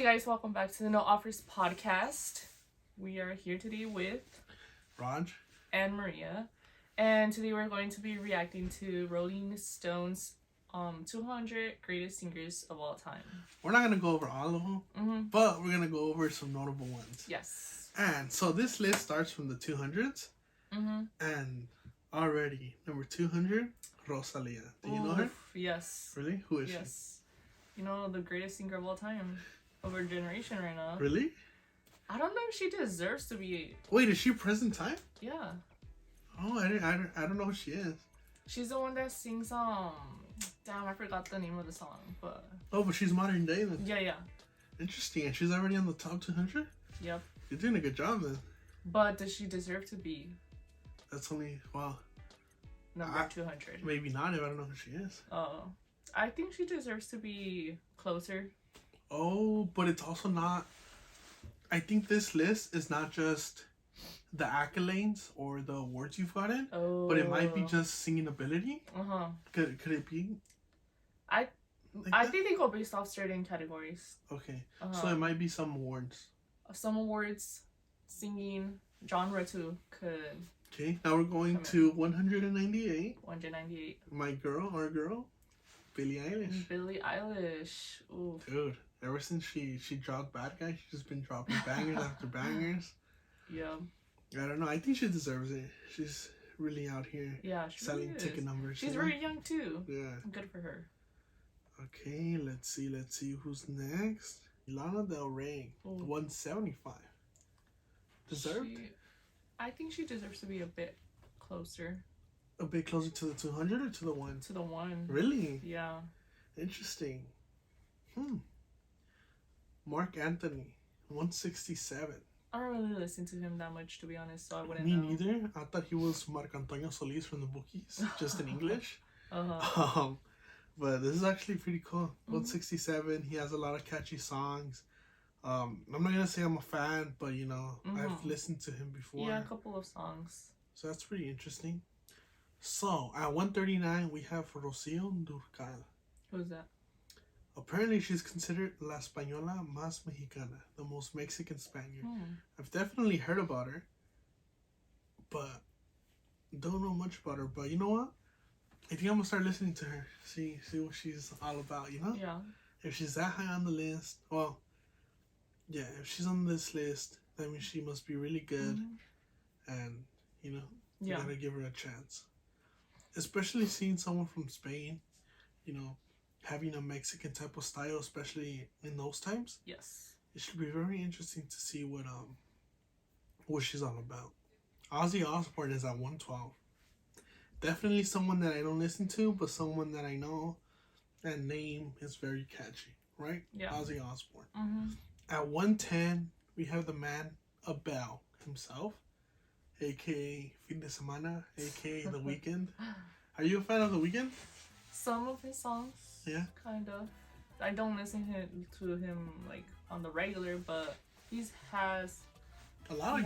guys, welcome back to the No Offers podcast. We are here today with Raj and Maria, and today we're going to be reacting to Rolling Stone's 200 greatest singers of all time. We're not gonna go over all of them, but we're gonna go over some notable ones. Yes. And so this list starts from the 200s, and already number 200, Rosalia. Do you know her? Yes. Really? Who is she? Yes. You know, the greatest singer of all time of our generation right now. Really? I don't know if she deserves to be. Wait, is she present time? Yeah. Oh, I don't know who she is. She's the one that sings damn, I forgot the name of the song, but Oh, but she's modern day then. yeah. Interesting. And she's already on the top 200? Yep. You're doing a good job then. But does she deserve to be That's only, well, number 200? maybe not if I don't know who she is. Oh. I think she deserves to be closer. Oh, but it's also not. I think this list is not just the accolades or the awards you've gotten, but it might be just singing ability. Could it be? I think they go based off certain categories. Okay, so it might be some awards. Some awards, singing, genre too could. Okay, now we're going to 198. 198. My girl, our girl, Billie Eilish. Billie Eilish. Ooh. Dude, ever since she dropped Bad Guy, she's just been dropping bangers after bangers. Yeah. I don't know. I think she deserves it. She's really out here. Yeah, she selling really ticket numbers. She's very young too. Yeah. Good for her. Okay, let's see who's next. Lana Del Rey, 175. Deserved? I think she deserves to be a bit closer. A bit closer to the 200 or to the 1? To the 1. Really? Yeah. Interesting. Mark Anthony, 167. I don't really listen to him that much, to be honest, so I wouldn't Me know. neither. I thought he was Marc Antonio Solis from the Bookies, just in English. But this is actually pretty cool. 167. He has a lot of catchy songs. I'm not gonna say I'm a fan, but you know, I've listened to him before. Yeah, a couple of songs. So that's pretty interesting. So at 139 we have Rocío Dúrcal. Who's that? Apparently she's considered La Española Más Mexicana, the most Mexican Spaniard. I've definitely heard about her, but don't know much about her. But you know what? I think I'm gonna start listening to her. See what she's all about, you know? Yeah. If she's that high on the list, well, yeah, if she's on this list, that means she must be really good. And, you know, you gotta give her a chance. Especially seeing someone from Spain, you know, having a Mexican type of style, especially in those times. Yes. It should be very interesting to see what she's all about. Ozzy Osbourne is at 112. Definitely someone that I don't listen to, but someone that I know. That name is very catchy, right? Yeah. Ozzy Osbourne. At 110, we have the man Abel himself, aka Fin de Semana, aka The Weeknd. Are you a fan of The Weeknd? Some of his songs. Yeah. Kind of. I don't listen to him like on the regular, but he has a lot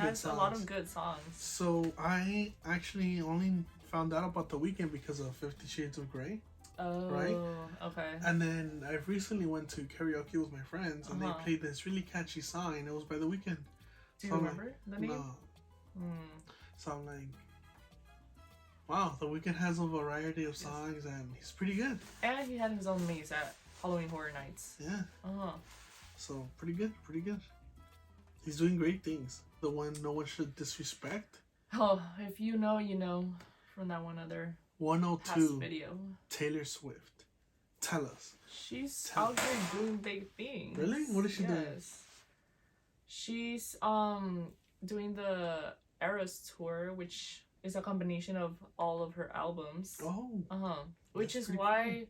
of good songs. So I actually only found out about The Weeknd because of 50 Shades of Grey. Oh, right? Okay. And then I recently went to karaoke with my friends, and they played this really catchy song, and it was by The Weeknd. Do you remember the name? No. So I'm like, wow, The Weeknd has a variety of songs, and he's pretty good. And he had his own maze at Halloween Horror Nights. Yeah. So pretty good. He's doing great things. The one no one should disrespect. Oh, if you know, you know, from that one other 102 video. Taylor Swift. Tell us. She's out here doing big things. Really? What is she doing? She's doing the Eras tour, which is a combination of all of her albums. Which is why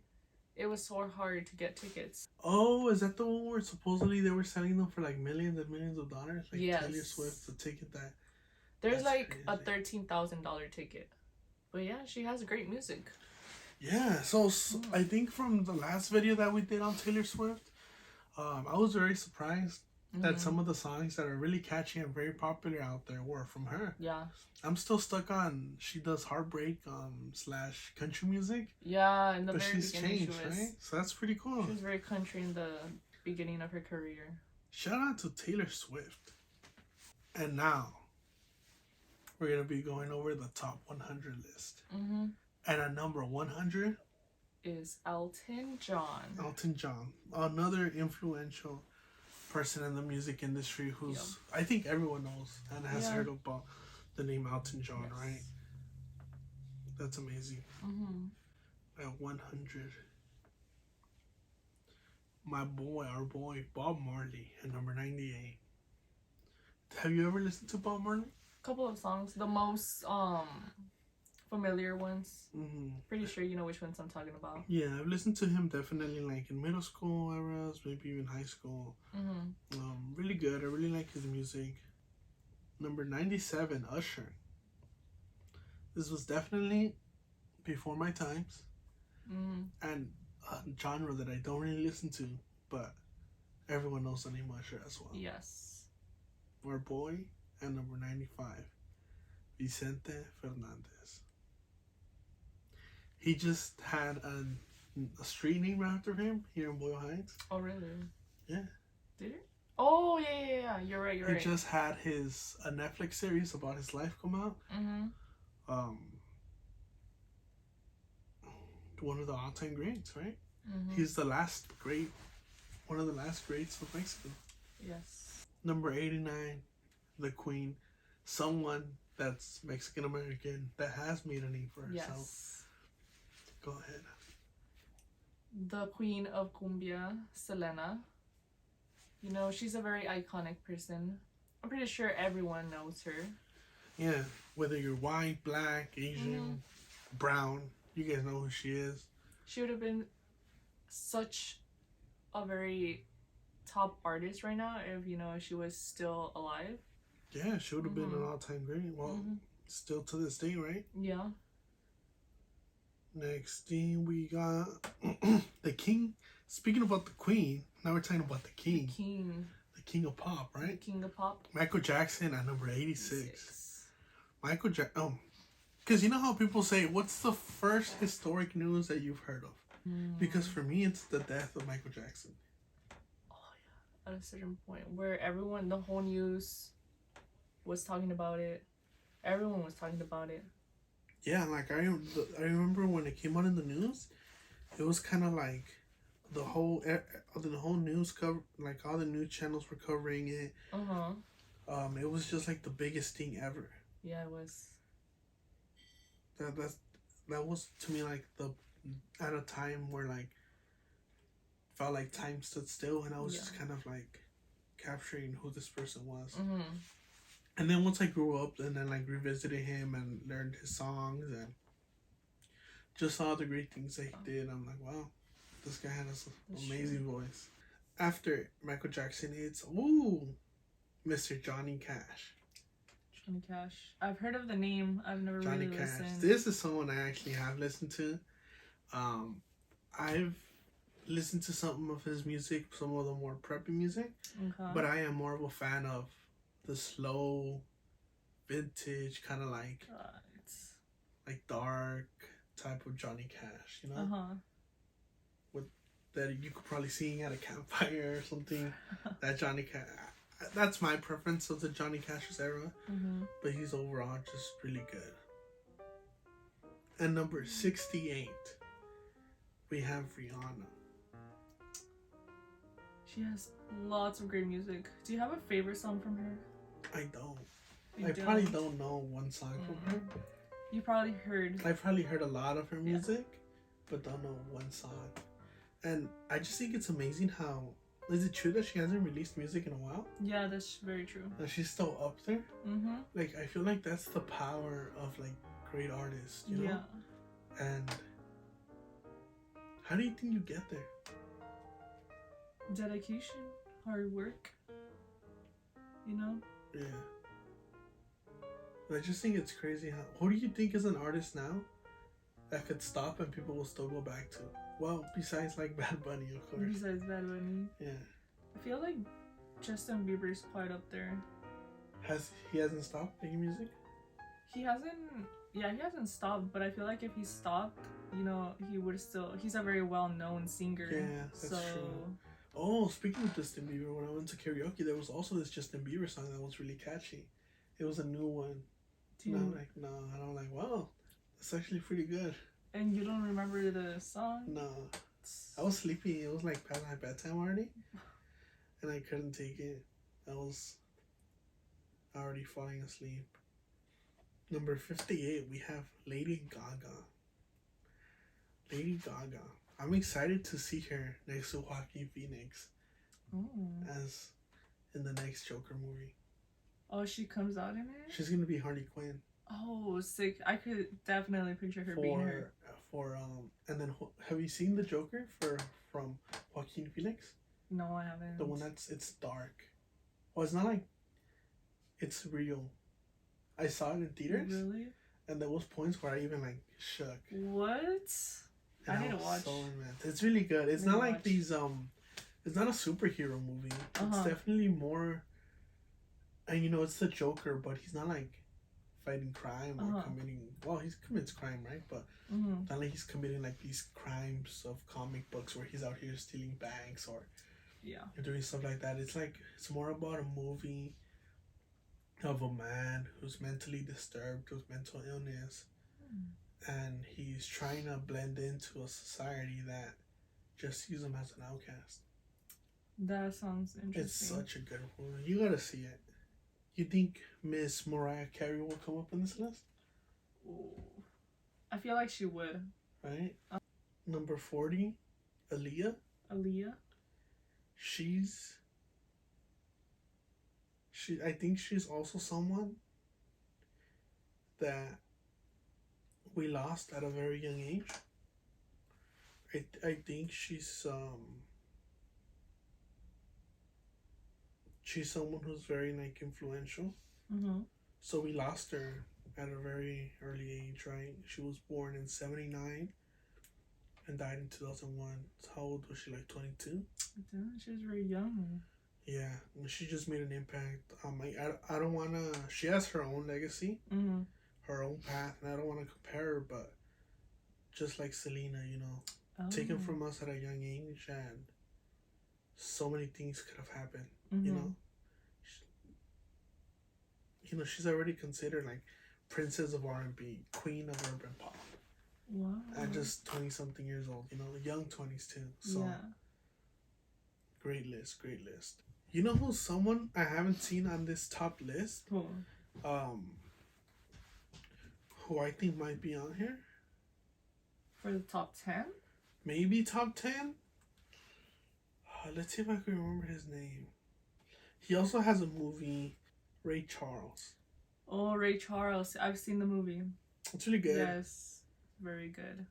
it was so hard to get tickets. Oh, is that the one where supposedly they were selling them for like millions and millions of dollars? Like Taylor Swift, the ticket that... There's like a $13,000 ticket. But yeah, she has great music. Yeah, so I think from the last video that we did on Taylor Swift, I was very surprised that some of the songs that are really catchy and very popular out there were from her. Yeah. I'm still stuck on, she does heartbreak / country music. Yeah, in the but very she's beginning changed, right? So that's pretty cool. She was very country in the beginning of her career. Shout out to Taylor Swift. And now, we're going to be going over the top 100 list. Mm-hmm. And at number 100 is Elton John. Elton John. Another influential person in the music industry who's, I think everyone knows and has heard about the name Elton John, right? That's amazing. Mm-hmm. At 100. Our boy, Bob Marley, at number 98. Have you ever listened to Bob Marley? A couple of songs. The most familiar ones. Mm-hmm. Pretty sure you know which ones I'm talking about. Yeah, I've listened to him definitely like in middle school eras, maybe even high school. Mm-hmm. Really good. I really like his music. Number 97, Usher. This was definitely before my times. Mm-hmm. And a genre that I don't really listen to, but everyone knows the name Usher as well. Yes. Our boy at number 95, Vicente Fernandez. He just had a street name after him here in Boyle Heights. Oh, really? Yeah. Did it? Oh, yeah. You're right. He just had a Netflix series about his life come out. Mm-hmm. One of the all-time greats, right? Mm-hmm. He's one of the last greats of Mexico. Yes. Number 89, the Queen, someone that's Mexican American that has made a name for herself. Yes. Go ahead. The Queen of Cumbia, Selena. You know, she's a very iconic person. I'm pretty sure everyone knows her. Yeah, whether you're white, black, Asian, brown, you guys know who she is. She would have been such a very top artist right now if, she was still alive. Yeah, she would have been an all-time great. Well, still to this day, right? Yeah. Next thing we got the King. Speaking about the Queen, now we're talking about the King. The King of Pop, right? The King of Pop. Michael Jackson at number 86. Michael Jackson. Because you know how people say, what's the first historic news that you've heard of? Because for me, it's the death of Michael Jackson. Oh, yeah. At a certain point where the whole news was talking about it. Everyone was talking about it. Yeah, like I remember when it came out in the news, it was kind of like the whole news cover, like all the news channels were covering it. It was just like the biggest thing ever. Yeah, it was. That was to me like at a time where like felt like time stood still, and I was just kind of like capturing who this person was. And then once I grew up and then like revisited him and learned his songs and just saw the great things that he did, I'm like, wow, this guy had an amazing voice. After Michael Jackson, it's Mr. Johnny Cash. Johnny Cash. I've heard of the name. I've never really listened. This is someone I actually have listened to. I've listened to some of his music, some of the more preppy music. Okay. But I am more of a fan of the slow, vintage, kind of like dark type of Johnny Cash, you know? With that you could probably sing at a campfire or something. That Johnny Cash. That's my preference of the Johnny Cash's era, but he's overall just really good. And number 68, we have Rihanna. She has lots of great music. Do you have a favorite song from her? I don't. I probably don't know one song from her. You probably heard. I've probably heard a lot of her music, but don't know one song. And I just think it's amazing how. Is it true that she hasn't released music in a while? Yeah, that's very true. And she's still up there? Like, I feel like that's the power of, like, great artists, you know? Yeah. And how do you think you get there? Dedication, hard work, you know? Yeah. I just think it's crazy how... Who do you think is an artist now that could stop and people will still go back to? Well, besides like Bad Bunny, of course. Besides Bad Bunny. Yeah. I feel like Justin Bieber's quite up there. He hasn't stopped making music? He hasn't stopped, but I feel like if he stopped, he would still... He's a very well-known singer. Yeah, that's true. Oh, speaking of Justin Bieber, when I went to karaoke, there was also this Justin Bieber song that was really catchy. It was a new one. No, I don't like. Wow, it's actually pretty good. And you don't remember the song? No, I was sleepy. It was like past my bedtime already, and I couldn't take it. I was already falling asleep. Number 58, we have Lady Gaga. Lady Gaga. I'm excited to see her next to Joaquin Phoenix as in the next Joker movie. Oh, she comes out in it? She's gonna be Harley Quinn. Oh, sick. I could definitely picture her being her. And then have you seen the Joker from Joaquin Phoenix? No, I haven't. The one it's dark. Well, it's not like it's real. I saw it in theaters. Really? And there was points where I even like shook. What? I need to watch. It's really good. It's not like these it's not a superhero movie. It's definitely more, and it's the Joker, but he's not like fighting crime or committing. Well, he commits crime, right? But not like he's committing like these crimes of comic books where he's out here stealing banks or doing stuff like that. It's like it's more about a movie of a man who's mentally disturbed with mental illness, and he's trying to blend into a society that just sees him as an outcast. That sounds interesting. It's such a good movie. You gotta see it. You think Miss Mariah Carey will come up in this list? Ooh. I feel like she would. Right? Number 40, Aaliyah. I think she's also someone that we lost at a very young age. I think she's someone who's very like influential. So we lost her at a very early age, right? She was born in 1979 and died in 2001. How old was she? Like 22? She was very young. Yeah, she just made an impact. I don't want to. She has her own legacy, her own path, and I don't want to compare her. But just like Selena, taken from us at a young age, and so many things could have happened. She's already considered like princess of R&B, queen of urban pop. Wow. At just 20-something years old, young 20s too. So, great list. You know who's someone I haven't seen on this top list? Who? Who I think might be on here? For the top 10? Maybe top 10? Let's see if I can remember his name. He also has a movie, Ray Charles. Oh, Ray Charles. I've seen the movie. It's really good. Yes. Very good.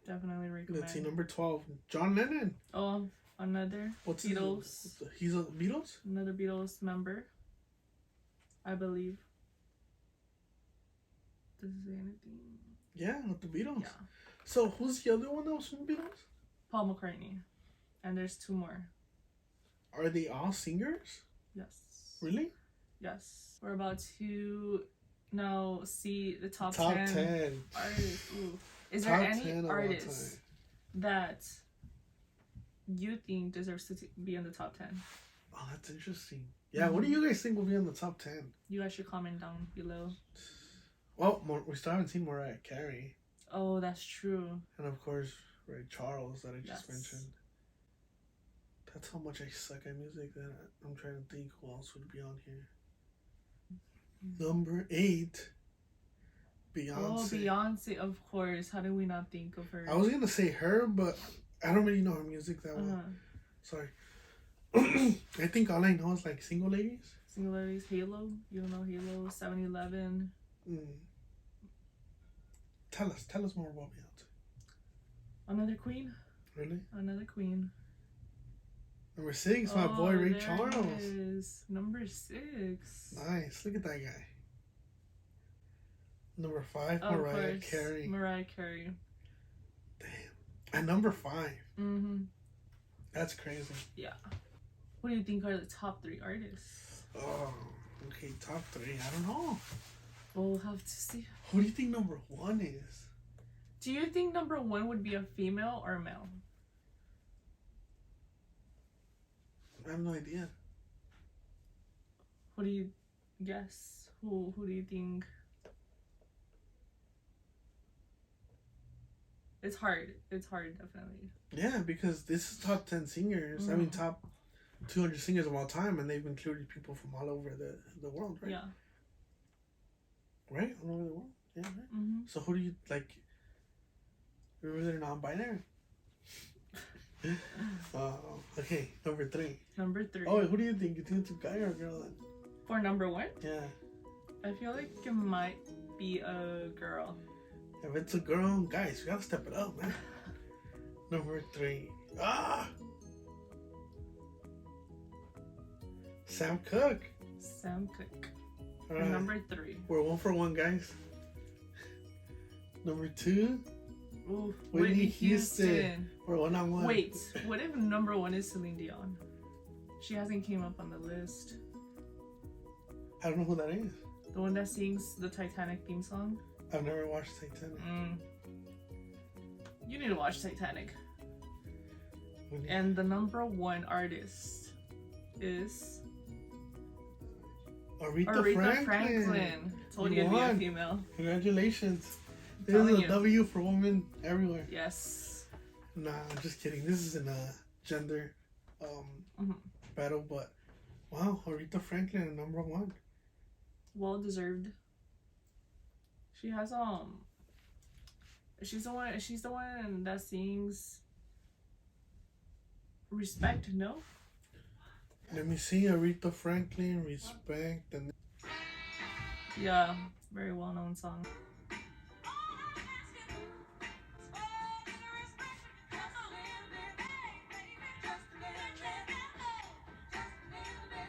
Definitely recommend. Let's see, number 12, John Lennon. Oh, another Beatles. He's a Beatles? Another Beatles member, I believe. Does it say anything? Yeah, with the Beatles. Yeah. So who's the other one that was from the Beatles? Paul McCartney. And there's 2 more. Are they all singers? Yes. Really? Yes. We're about to now see the top 10 artists. Ooh. Is there any artist that you think deserves to be in the top 10? Oh, that's interesting. Yeah, what do you guys think will be on the top 10? You guys should comment down below. Well, we still haven't seen Mariah Carey. Oh, that's true. And of course, Ray Charles that I just mentioned. That's how much I suck at music that I'm trying to think who else would be on here. Number 8, Beyonce. Oh, Beyonce, of course. How do we not think of her? I was going to say her, but I don't really know her music that well. Sorry. I think all I know is like Single Ladies. Single Ladies, Halo. You don't know Halo, 7-Eleven. Tell us more about Beyonce. Another queen. Really? Another queen. Number 6, my boy Ray Charles. Is number 6. Nice. Look at that guy. Number 5, Mariah Carey. Mariah Carey. Damn. At number 5. That's crazy. Yeah. What do you think are the top 3 artists? Oh, okay. Top 3. I don't know. We'll have to see. Who do you think number 1 is? Do you think number 1 would be a female or a male? I have no idea. What do you guess? Who do you think? It's hard. It's hard, definitely. Yeah, because this is top 10 singers. I mean, top 200 singers of all time, and they've included people from all over the world, right? Yeah. Right? All over the world? Yeah, right? So who do you, like, remember they're non-binary? Okay, number 3. Number 3. Oh, wait, who do you think? You think it's a guy or a girl then? For number 1? Yeah. I feel like it might be a girl. If it's a girl, guys, we gotta step it up, man. Number 3. Sam Cooke. Sam Cooke. All right. Number 3. We're 1 for 1, guys. Number 2. Ooh, Whitney Houston. We're 1 on 1. Wait, what if number 1 is Celine Dion? She hasn't came up on the list. I don't know who that is. The one that sings the Titanic theme song? I've never watched Titanic. You need to watch Titanic. And the number 1 artist is Aretha Franklin. Told you to be a female. Congratulations. This is a W for women everywhere. Yes. Nah, I'm just kidding. This isn't a gender battle, but wow, Aretha Franklin number 1. Well deserved. She has she's the one that sings Respect, no? Let me see. Aretha Franklin, Respect, and yeah, very well known song.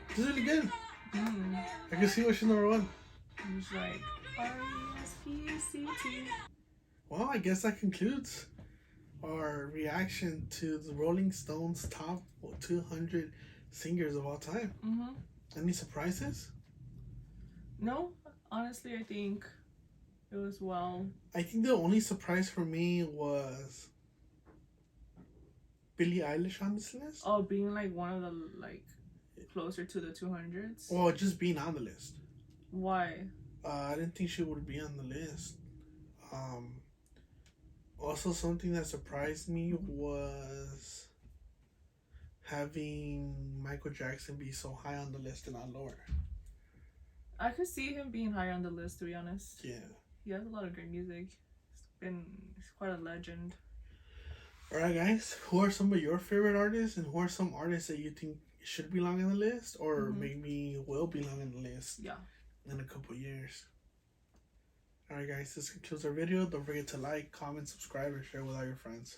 This is really good. I can see what she's number 1. She's like R-E-S-P-C-T. Well, I guess that concludes our reaction to the Rolling Stones top 200 singers of all time. Any surprises? No, honestly, I think it was well. I think the only surprise for me was Billie Eilish on this list. Oh, being like one of the closer to the 200s. Or just being on the list. Why? I didn't think she would be on the list. Also, something that surprised me was having Michael Jackson be so high on the list and not lower. I could see him being higher on the list, to be honest. Yeah. He has a lot of great music. He's quite a legend. Alright, guys. Who are some of your favorite artists, and who are some artists that you think should belong on the list, or maybe will belong on the list in a couple years? Alright, guys. This concludes our video. Don't forget to like, comment, subscribe, and share with all your friends.